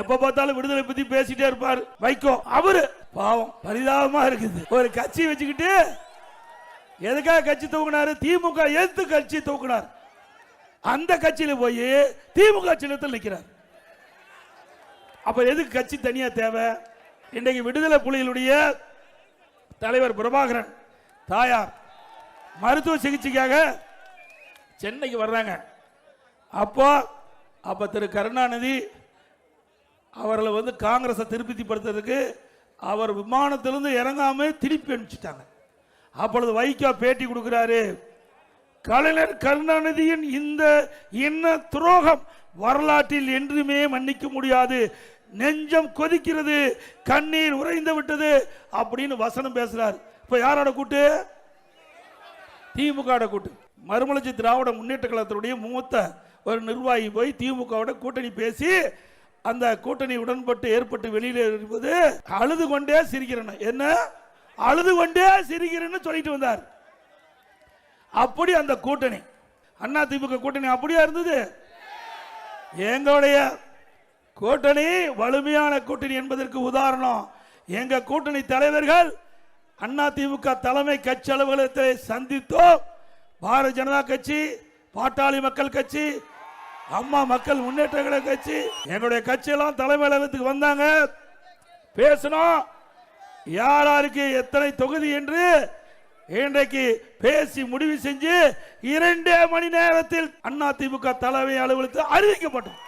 எப்ப பார்த்தாலும் விடுதலை பத்தி பேசிட்டே இருப்பார் வைகோ. அவரு பாவம் பரிதாபமா இருக்குது. ஒரு கட்சி வச்சுக்கிட்டு எதுக்காக கட்சி தூக்குனாரு? திமுக எதிர்த்து கட்சி தூக்குனார். அந்த கட்சியில போய் திமுக சின்னத்தில் நிற்கிறார். அப்ப எதுக்கு கட்சி தனியா தேவை? இன்றைக்கு விடுதலை புலிகளுடைய தலைவர் பிரபாகரன் தாயார் மருத்துவ சிகிச்சைக்காக சென்னைக்கு வர்றாங்க. அப்ப திரு கருணாநிதி அவர்களை காங்கிரஸை திருப்திப்படுத்துறதுக்கு அவர் விமானத்திலிருந்து இறங்காம திருப்பி அனுப்பிச்சிட்டாங்க. அப்பொழுது வைகோ பேட்டி கொடுக்கிறாரு, கலைஞர் கருணாநிதியின் இந்த எண்ண துரோகம் வரலாற்றில் என்றுமே மன்னிக்க முடியாது, நெஞ்சம் கொதிக்கிறது, கண்ணீர் உறைந்து விட்டது அப்படின்னு வசனம் பேசுறார். இப்ப யாரோட கூட்டு? திமுக கூட்டு. மறுமலர்ச்சி திராவிட முன்னேற்ற கழகத்தினுடைய மூத்த ஒரு நிர்வாகி போய் திமுக கூட்டணி பேசி அந்த கூட்டணி உடன்பட்டு ஏற்பட்டு வெளியில இருப்பது அழுது கொண்டே சிரிக்கிறேன். என்ன அழுது கொண்டே சிரிக்கிறேன்னு சொல்லிட்டு வந்தார். அப்படி அந்த கூட்டணி அண்ணா திமுக கூட்டணி அப்படியா இருந்தது? எங்களுடைய கூட்டணி வலிமையான கூட்டணி என்பதற்கு உதாரணம், எங்க கூட்டணி தலைவர்கள் அண்ணா திமுக தலைமை கட்சி அலுவலகத்தை சந்தித்தோம். பாரதிய ஜனதா கட்சி, பாட்டாளி மக்கள் கட்சி, அம்மா மக்கள் முன்னேற்ற கழக கட்சி, எங்களுடைய கட்சியெல்லாம் தலைமை அலுவலகத்துக்கு வந்தாங்க, பேசணும். யார் யாருக்கு எத்தனை தொகுதி என்று இன்றைக்கு பேசி முடிவு செஞ்சு 2 மணி நேரத்தில் அண்ணா திமுக தலைமை அலுவலகத்தில் அறிவிக்கப்பட்டோம்.